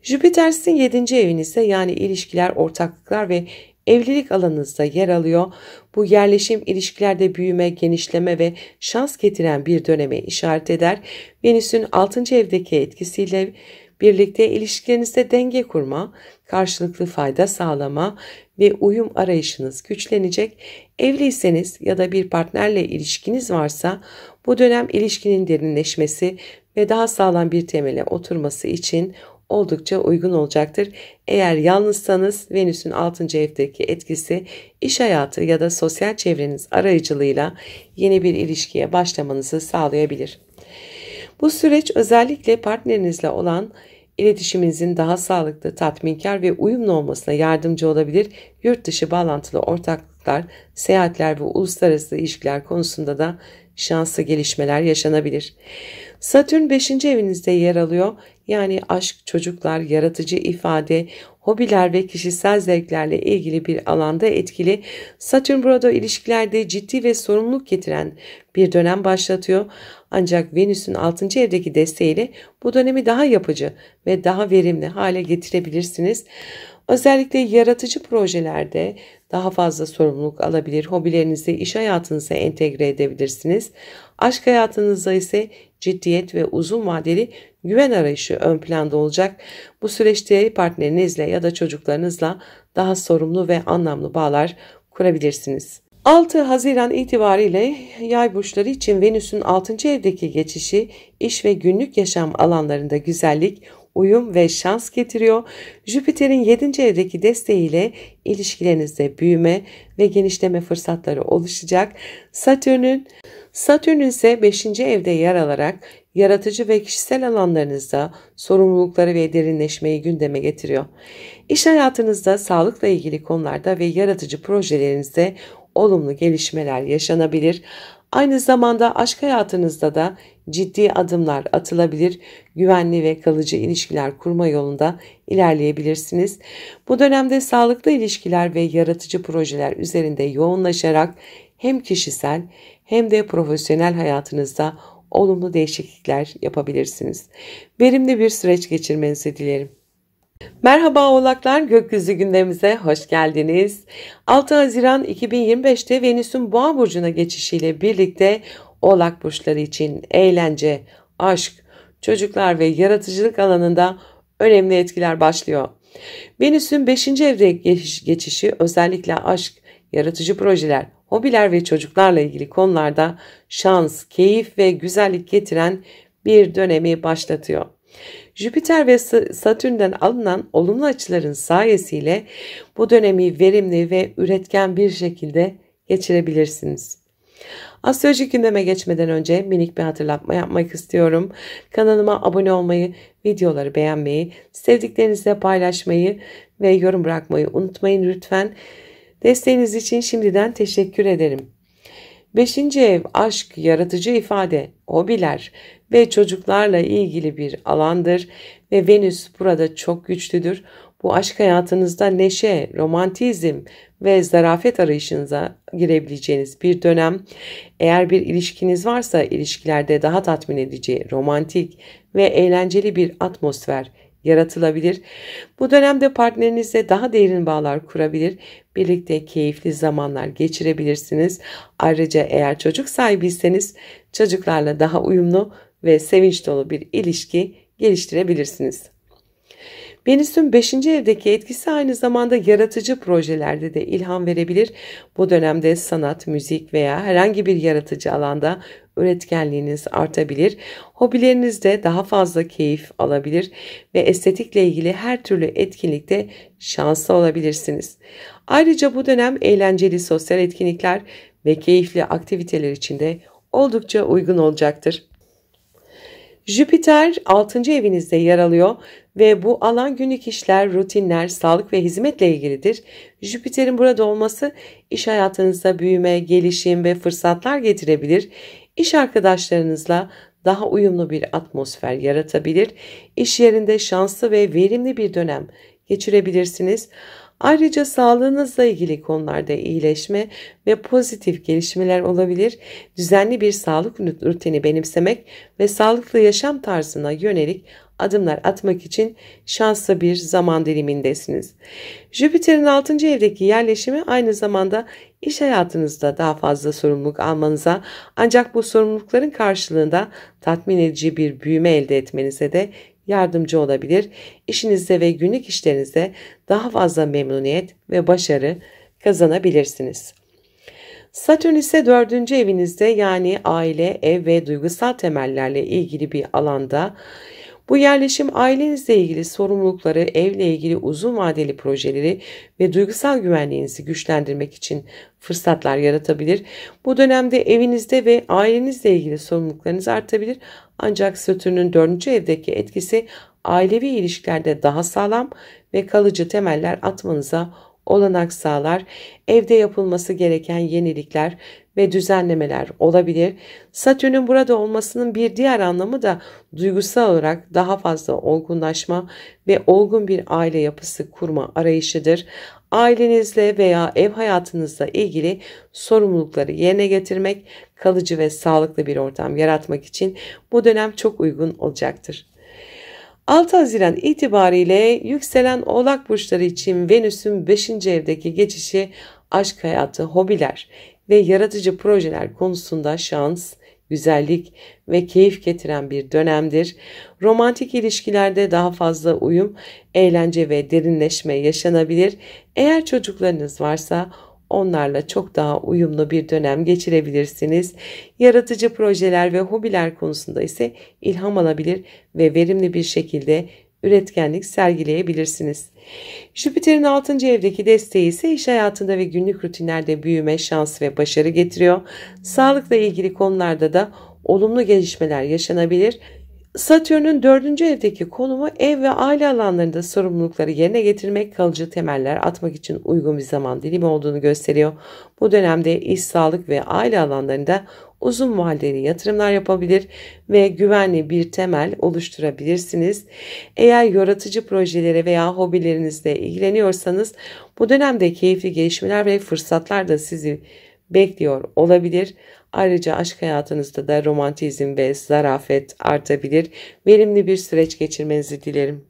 Jüpiter sizin 7. evinizde yani ilişkiler, ortaklıklar ve evlilik alanınızda yer alıyor. Bu yerleşim ilişkilerde büyüme, genişleme ve şans getiren bir döneme işaret eder. Venüs'ün 6. evdeki etkisiyle birlikte ilişkilerinizde denge kurma, karşılıklı fayda sağlama ve uyum arayışınız güçlenecek. Evliyseniz ya da bir partnerle ilişkiniz varsa bu dönem ilişkinin derinleşmesi ve daha sağlam bir temele oturması için oldukça uygun olacaktır. Eğer yalnızsanız Venüs'ün 6. evdeki etkisi iş hayatı ya da sosyal çevreniz aracılığıyla yeni bir ilişkiye başlamanızı sağlayabilir. Bu süreç özellikle partnerinizle olan iletişiminizin daha sağlıklı, tatminkar ve uyumlu olmasına yardımcı olabilir. Yurt dışı bağlantılı ortaklıklar, seyahatler ve uluslararası ilişkiler konusunda da şanslı gelişmeler yaşanabilir. Satürn 5. evinizde yer alıyor. Yani aşk, çocuklar, yaratıcı ifade, hobiler ve kişisel zevklerle ilgili bir alanda etkili. Satürn burada ilişkilerde ciddi ve sorumluluk getiren bir dönem başlatıyor. Ancak Venüs'ün 6. evdeki desteğiyle bu dönemi daha yapıcı ve daha verimli hale getirebilirsiniz. Özellikle yaratıcı projelerde daha fazla sorumluluk alabilir, hobilerinizi iş hayatınıza entegre edebilirsiniz. Aşk hayatınızda ise ciddiyet ve uzun vadeli güven arayışı ön planda olacak. Bu süreçte partnerinizle ya da çocuklarınızla daha sorumlu ve anlamlı bağlar kurabilirsiniz. 6 Haziran itibariyle yay burçları için Venüs'ün 6. evdeki geçişi iş ve günlük yaşam alanlarında güzellik, uyum ve şans getiriyor. Jüpiter'in 7. evdeki desteğiyle ilişkilerinizde büyüme ve genişleme fırsatları oluşacak. Satürn ise 5. evde yer alarak yaratıcı ve kişisel alanlarınızda sorumlulukları ve derinleşmeyi gündeme getiriyor. İş hayatınızda, sağlıkla ilgili konularda ve yaratıcı projelerinizde olumlu gelişmeler yaşanabilir. Aynı zamanda aşk hayatınızda da ciddi adımlar atılabilir, güvenli ve kalıcı ilişkiler kurma yolunda ilerleyebilirsiniz. Bu dönemde sağlıklı ilişkiler ve yaratıcı projeler üzerinde yoğunlaşarak hem kişisel hem de profesyonel hayatınızda olumlu değişiklikler yapabilirsiniz. Verimli bir süreç geçirmenizi dilerim. Merhaba Oğlaklar, gökyüzü gündemimize hoş geldiniz. 6 Haziran 2025'te Venüs'ün Boğa burcuna geçişiyle birlikte Oğlak burçları için eğlence, aşk, çocuklar ve yaratıcılık alanında önemli etkiler başlıyor. Venüs'ün 5. evre geçişi özellikle aşk, yaratıcı projeler, hobiler ve çocuklarla ilgili konularda şans, keyif ve güzellik getiren bir dönemi başlatıyor. Jüpiter ve Satürn'den alınan olumlu açıların sayesiyle bu dönemi verimli ve üretken bir şekilde geçirebilirsiniz. Astrolojik gündeme geçmeden önce minik bir hatırlatma yapmak istiyorum. Kanalıma abone olmayı, videoları beğenmeyi, sevdiklerinizle paylaşmayı ve yorum bırakmayı unutmayın lütfen. Desteğiniz için şimdiden teşekkür ederim. 5. ev aşk, yaratıcı ifade, hobiler ve çocuklarla ilgili bir alandır ve Venüs burada çok güçlüdür. Bu aşk hayatınızda neşe, romantizm ve zarafet arayışınıza girebileceğiniz bir dönem. Eğer bir ilişkiniz varsa ilişkilerde daha tatmin edici, romantik ve eğlenceli bir atmosfer yaratılabilir. Bu dönemde partnerinizle daha derin bağlar kurabilir, birlikte keyifli zamanlar geçirebilirsiniz. Ayrıca eğer çocuk sahibiyseniz çocuklarla daha uyumlu ve sevinç dolu bir ilişki geliştirebilirsiniz. Venüs'ün 5. evdeki etkisi aynı zamanda yaratıcı projelerde de ilham verebilir. Bu dönemde sanat, müzik veya herhangi bir yaratıcı alanda üretkenliğiniz artabilir. Hobilerinizde daha fazla keyif alabilir ve estetikle ilgili her türlü etkinlikte şanslı olabilirsiniz. Ayrıca bu dönem eğlenceli sosyal etkinlikler ve keyifli aktiviteler için de oldukça uygun olacaktır. Jüpiter 6. evinizde yer alıyor ve bu alan günlük işler, rutinler, sağlık ve hizmetle ilgilidir. Jüpiter'in burada olması iş hayatınızda büyüme, gelişim ve fırsatlar getirebilir. İş arkadaşlarınızla daha uyumlu bir atmosfer yaratabilir. İş yerinde şanslı ve verimli bir dönem geçirebilirsiniz. Ayrıca sağlığınızla ilgili konularda iyileşme ve pozitif gelişmeler olabilir. Düzenli bir sağlık rutini benimsemek ve sağlıklı yaşam tarzına yönelik adımlar atmak için şanslı bir zaman dilimindesiniz. Jüpiter'in 6. evdeki yerleşimi aynı zamanda iş hayatınızda daha fazla sorumluluk almanıza, ancak bu sorumlulukların karşılığında tatmin edici bir büyüme elde etmenize de yardımcı olabilir. İşinizde ve günlük işlerinizde daha fazla memnuniyet ve başarı kazanabilirsiniz. Satürn ise 4. evinizde, yani aile, ev ve duygusal temellerle ilgili bir alanda. Bu yerleşim ailenizle ilgili sorumlulukları, evle ilgili uzun vadeli projeleri ve duygusal güvenliğinizi güçlendirmek için fırsatlar yaratabilir. Bu dönemde evinizde ve ailenizle ilgili sorumluluklarınız artabilir. Ancak Satürn'ün 4. evdeki etkisi ailevi ilişkilerde daha sağlam ve kalıcı temeller atmanıza olanak sağlar. Evde yapılması gereken yenilikler ve düzenlemeler olabilir. Satürn'ün burada olmasının bir diğer anlamı da duygusal olarak daha fazla olgunlaşma ve olgun bir aile yapısı kurma arayışıdır. Ailenizle veya ev hayatınızla ilgili sorumlulukları yerine getirmek, kalıcı ve sağlıklı bir ortam yaratmak için bu dönem çok uygun olacaktır. 6 Haziran itibariyle yükselen Oğlak burçları için Venüs'ün 5. evdeki geçişi aşk hayatı, hobiler ve yaratıcı projeler konusunda şans, güzellik ve keyif getiren bir dönemdir. Romantik ilişkilerde daha fazla uyum, eğlence ve derinleşme yaşanabilir. Eğer çocuklarınız varsa onlarla çok daha uyumlu bir dönem geçirebilirsiniz. Yaratıcı projeler ve hobiler konusunda ise ilham alabilir ve verimli bir şekilde üretkenlik sergileyebilirsiniz. Jüpiter'in 6. evdeki desteği ise iş hayatında ve günlük rutinlerde büyüme, şans ve başarı getiriyor. Sağlıkla ilgili konularda da olumlu gelişmeler yaşanabilir. Satürn'ün 4. evdeki konumu ev ve aile alanlarında sorumlulukları yerine getirmek, kalıcı temeller atmak için uygun bir zaman dilimi olduğunu gösteriyor. Bu dönemde iş, sağlık ve aile alanlarında uzun vadeli yatırımlar yapabilir ve güvenli bir temel oluşturabilirsiniz. Eğer yaratıcı projelere veya hobilerinizle ilgileniyorsanız bu dönemde keyifli gelişmeler ve fırsatlar da sizi bekliyor olabilir. Ayrıca aşk hayatınızda da romantizm ve zarafet artabilir. Verimli bir süreç geçirmenizi dilerim.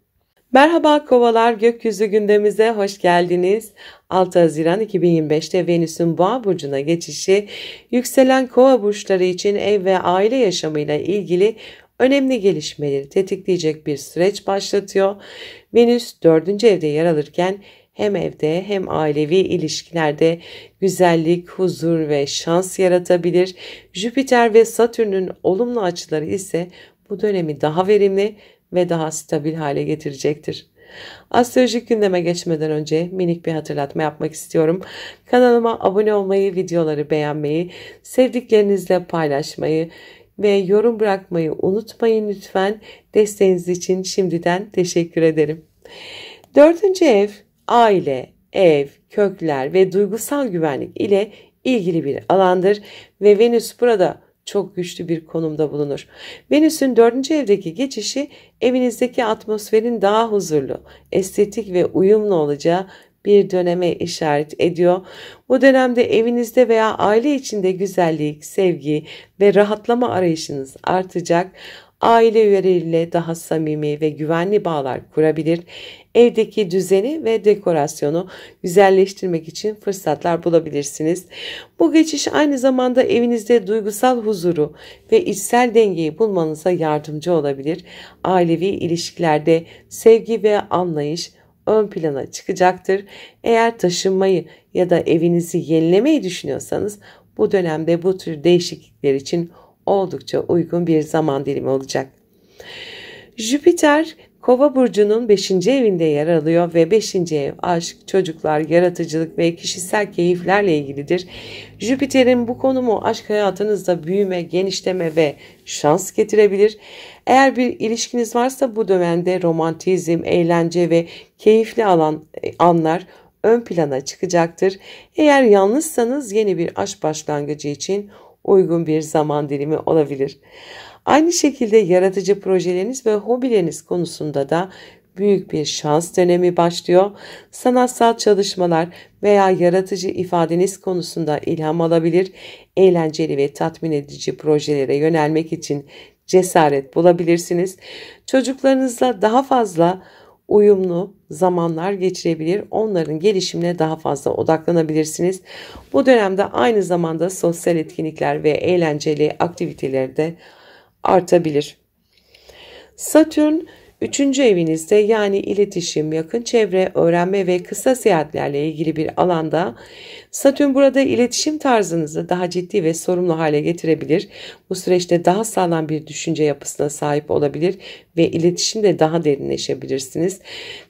Merhaba kovalar, gökyüzü gündemimize hoş geldiniz. 6 Haziran 2025'te Venüs'ün Boğa burcuna geçişi yükselen kova burçları için ev ve aile yaşamıyla ilgili önemli gelişmeleri tetikleyecek bir süreç başlatıyor. Venüs 4. evde yer alırken hem evde hem ailevi ilişkilerde güzellik, huzur ve şans yaratabilir. Jüpiter ve Satürn'ün olumlu açıları ise bu dönemi daha verimli ve daha stabil hale getirecektir. Astrolojik gündeme geçmeden önce minik bir hatırlatma yapmak istiyorum. Kanalıma abone olmayı, videoları beğenmeyi, sevdiklerinizle paylaşmayı ve yorum bırakmayı unutmayın lütfen. Desteğiniz için şimdiden teşekkür ederim. 4. ev, aile, ev, kökler ve duygusal güvenlik ile ilgili bir alandır ve Venüs burada çok güçlü bir konumda bulunur. Venüs'ün 4. evdeki geçişi evinizdeki atmosferin daha huzurlu, estetik ve uyumlu olacağı bir döneme işaret ediyor. Bu dönemde evinizde veya aile içinde güzellik, sevgi ve rahatlama arayışınız artacak. Aile üyeleriyle daha samimi ve güvenli bağlar kurabilir. Evdeki düzeni ve dekorasyonu güzelleştirmek için fırsatlar bulabilirsiniz. Bu geçiş aynı zamanda evinizde duygusal huzuru ve içsel dengeyi bulmanıza yardımcı olabilir. Ailevi ilişkilerde sevgi ve anlayış ön plana çıkacaktır. Eğer taşınmayı ya da evinizi yenilemeyi düşünüyorsanız bu dönemde bu tür değişiklikler için oldukça uygun bir zaman dilimi olacak. Jüpiter Kova burcunun 5. evinde yer alıyor ve 5. ev aşk, çocuklar, yaratıcılık ve kişisel keyiflerle ilgilidir. Jüpiter'in bu konumu aşk hayatınızda büyüme, genişleme ve şans getirebilir. Eğer bir ilişkiniz varsa bu dönemde romantizm, eğlence ve keyifli anlar ön plana çıkacaktır. Eğer yalnızsanız yeni bir aşk başlangıcı için uygun bir zaman dilimi olabilir. Aynı şekilde yaratıcı projeleriniz ve hobileriniz konusunda da büyük bir şans dönemi başlıyor. Sanatsal çalışmalar veya yaratıcı ifadeniz konusunda ilham alabilir. Eğlenceli ve tatmin edici projelere yönelmek için cesaret bulabilirsiniz. Çocuklarınızla daha fazla uyumlu zamanlar geçirebilir, onların gelişimine daha fazla odaklanabilirsiniz. Bu dönemde aynı zamanda sosyal etkinlikler ve eğlenceli aktiviteler de artabilir. Satürn 3. evinizde yani iletişim, yakın çevre, öğrenme ve kısa seyahatlerle ilgili bir alanda. Satürn burada iletişim tarzınızı daha ciddi ve sorumlu hale getirebilir. Bu süreçte daha sağlam bir düşünce yapısına sahip olabilir ve iletişimde daha derinleşebilirsiniz.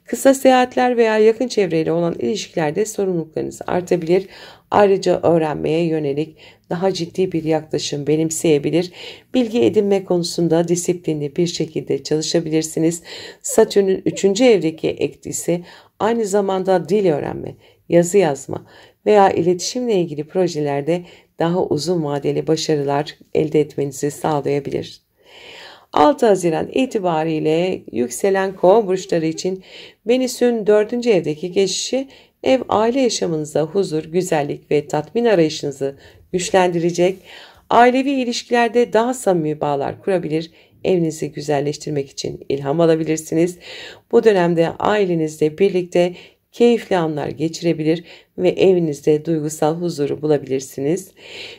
Kısa seyahatler veya yakın çevreyle olan ilişkilerde sorumluluklarınız artabilir. Ayrıca öğrenmeye yönelik daha ciddi bir yaklaşım benimseyebilir. Bilgi edinme konusunda disiplinli bir şekilde çalışabilirsiniz. Satürn'ün 3. evdeki etkisi aynı zamanda dil öğrenme, yazı yazma veya iletişimle ilgili projelerde daha uzun vadeli başarılar elde etmenizi sağlayabilir. 6 Haziran itibariyle yükselen Kova burçları için Venüs'ün 4. evdeki geçişi ev aile yaşamınıza huzur, güzellik ve tatmin arayışınızı güçlendirecek. Ailevi ilişkilerde daha samimi bağlar kurabilir, evinizi güzelleştirmek için ilham alabilirsiniz. Bu dönemde ailenizle birlikte keyifli anlar geçirebilir ve evinizde duygusal huzuru bulabilirsiniz.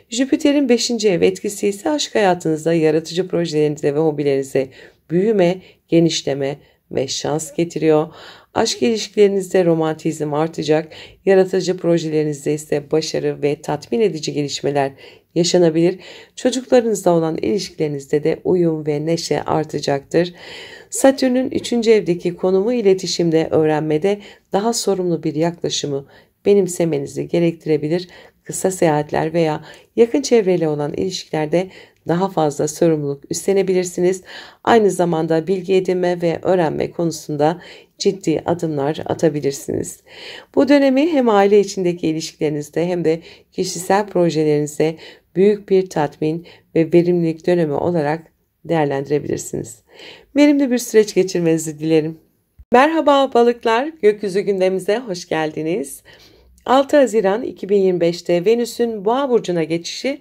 Jüpiter'in 5. ev etkisi ise aşk hayatınızda, yaratıcı projelerinizde ve hobilerinize büyüme, genişleme ve şans getiriyor. Aşk ilişkilerinizde romantizm artacak, yaratıcı projelerinizde ise başarı ve tatmin edici gelişmeler yaşanabilir. Çocuklarınızla olan ilişkilerinizde de uyum ve neşe artacaktır. Satürn'ün 3. evdeki konumu iletişimde, öğrenmede daha sorumlu bir yaklaşımı benimsemenizi gerektirebilir. Kısa seyahatler veya yakın çevreyle olan ilişkilerde daha fazla sorumluluk üstlenebilirsiniz. Aynı zamanda bilgi edinme ve öğrenme konusunda ciddi adımlar atabilirsiniz. Bu dönemi hem aile içindeki ilişkilerinizde hem de kişisel projelerinizde büyük bir tatmin ve verimlilik dönemi olarak değerlendirebilirsiniz. Verimli bir süreç geçirmenizi dilerim. Merhaba balıklar, gökyüzü gündemimize hoş geldiniz. 6 Haziran 2025'te Venüs'ün Boğa burcuna geçişi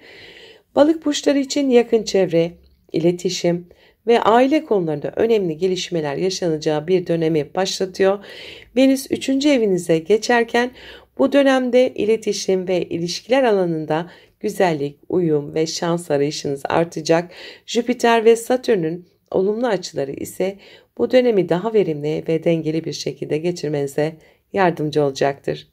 balık burçları için yakın çevre, iletişim ve aile konularında önemli gelişmeler yaşanacağı bir dönemi başlatıyor. Venüs 3. evinize geçerken bu dönemde iletişim ve ilişkiler alanında güzellik, uyum ve şans arayışınız artacak. Jüpiter ve Satürn'ün olumlu açıları ise bu dönemi daha verimli ve dengeli bir şekilde geçirmenize yardımcı olacaktır.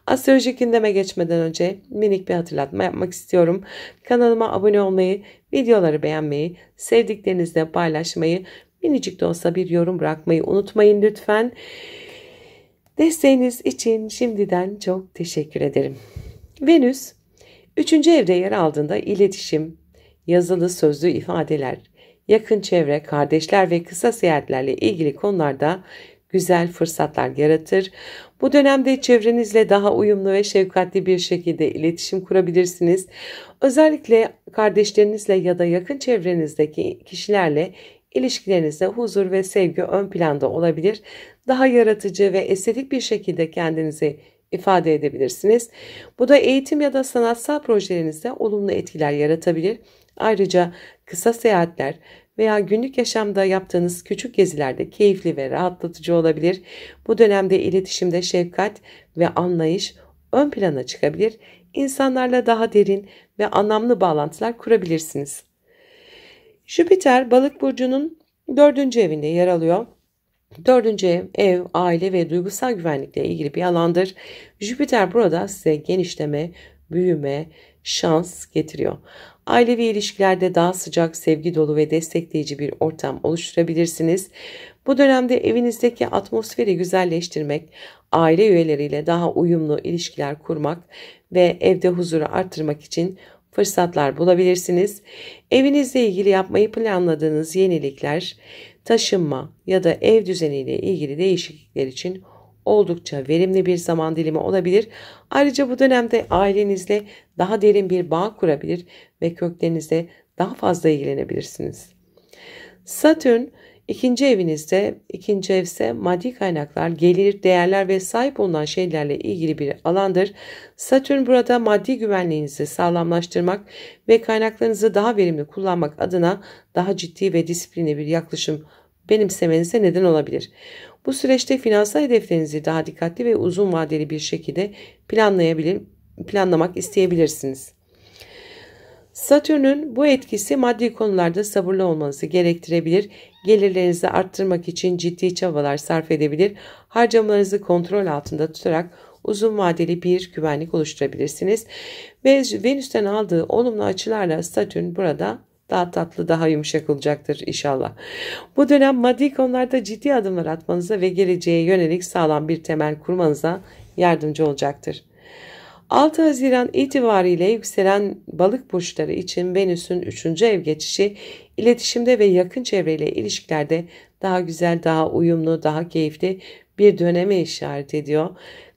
Astrolojik gündeme geçmeden önce minik bir hatırlatma yapmak istiyorum. Kanalıma abone olmayı, videoları beğenmeyi, sevdiklerinizle paylaşmayı, minicik de olsa bir yorum bırakmayı unutmayın lütfen. Desteğiniz için şimdiden çok teşekkür ederim. Venüs 3. evde yer aldığında iletişim, yazılı sözlü ifadeler, yakın çevre, kardeşler ve kısa seyahatlerle ilgili konularda güzel fırsatlar yaratır. Bu dönemde çevrenizle daha uyumlu ve şefkatli bir şekilde iletişim kurabilirsiniz. Özellikle kardeşlerinizle ya da yakın çevrenizdeki kişilerle ilişkilerinizde huzur ve sevgi ön planda olabilir. Daha yaratıcı ve estetik bir şekilde kendinizi ifade edebilirsiniz. Bu da eğitim ya da sanatsal projelerinizde olumlu etkiler yaratabilir. Ayrıca kısa seyahatler veya günlük yaşamda yaptığınız küçük gezilerde keyifli ve rahatlatıcı olabilir. Bu dönemde iletişimde şefkat ve anlayış ön plana çıkabilir. İnsanlarla daha derin ve anlamlı bağlantılar kurabilirsiniz. Jüpiter Balık burcunun 4. evinde yer alıyor. 4. ev, aile ve duygusal güvenlikle ilgili bir alandır. Jüpiter burada size genişleme, büyüme, şans getiriyor. Ailevi ilişkilerde daha sıcak, sevgi dolu ve destekleyici bir ortam oluşturabilirsiniz. Bu dönemde evinizdeki atmosferi güzelleştirmek, aile üyeleriyle daha uyumlu ilişkiler kurmak ve evde huzuru arttırmak için fırsatlar bulabilirsiniz. Evinizle ilgili yapmayı planladığınız yenilikler, taşınma ya da ev düzeniyle ilgili değişiklikler için oldukça verimli bir zaman dilimi olabilir. Ayrıca bu dönemde ailenizle daha derin bir bağ kurabilir ve köklerinizle daha fazla ilgilenebilirsiniz. Satürn 2. evinizde, 2. ev ise maddi kaynaklar, gelir, değerler ve sahip olunan şeylerle ilgili bir alandır. Satürn burada maddi güvenliğinizi sağlamlaştırmak ve kaynaklarınızı daha verimli kullanmak adına daha ciddi ve disiplinli bir yaklaşım benimsemenize neden olabilir. Bu süreçte finansal hedeflerinizi daha dikkatli ve uzun vadeli bir şekilde planlamak isteyebilirsiniz. Satürn'ün bu etkisi maddi konularda sabırlı olmanızı gerektirebilir. Gelirlerinizi arttırmak için ciddi çabalar sarf edebilir. Harcamalarınızı kontrol altında tutarak uzun vadeli bir güvenlik oluşturabilirsiniz. Ve Venüs'ten aldığı olumlu açılarla Satürn burada daha tatlı, daha yumuşak olacaktır inşallah. Bu dönem maddi konularda ciddi adımlar atmanıza ve geleceğe yönelik sağlam bir temel kurmanıza yardımcı olacaktır. 6 Haziran itibariyle yükselen balık burçları için Venüs'ün 3. ev geçişi iletişimde ve yakın çevreyle ilişkilerde daha güzel, daha uyumlu, daha keyifli bir döneme işaret ediyor.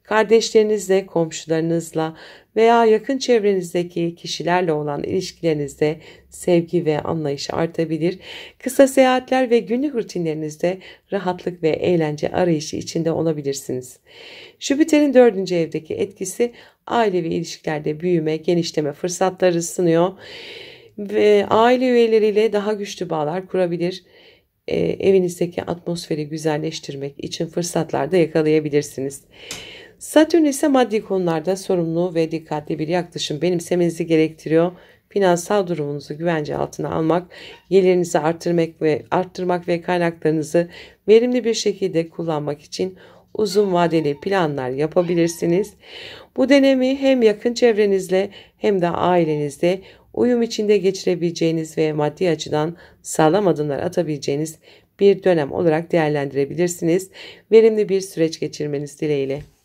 Kardeşlerinizle, komşularınızla veya yakın çevrenizdeki kişilerle olan ilişkilerinizde sevgi ve anlayış artabilir. Kısa seyahatler ve günlük rutinlerinizde rahatlık ve eğlence arayışı içinde olabilirsiniz. Jüpiter'in 4. evdeki etkisi ailevi ilişkilerde büyüme, genişleme fırsatları sunuyor ve aile üyeleriyle daha güçlü bağlar kurabilir. Evinizdeki atmosferi güzelleştirmek için fırsatlar da yakalayabilirsiniz. Satürn ise maddi konularda sorumlu ve dikkatli bir yaklaşım benimsemenizi gerektiriyor. Finansal durumunuzu güvence altına almak, gelirinizi arttırmak ve kaynaklarınızı verimli bir şekilde kullanmak için uzun vadeli planlar yapabilirsiniz. Bu dönemi hem yakın çevrenizle hem de ailenizle uyum içinde geçirebileceğiniz ve maddi açıdan sağlam adımlar atabileceğiniz bir dönem olarak değerlendirebilirsiniz. Verimli bir süreç geçirmeniz dileğiyle.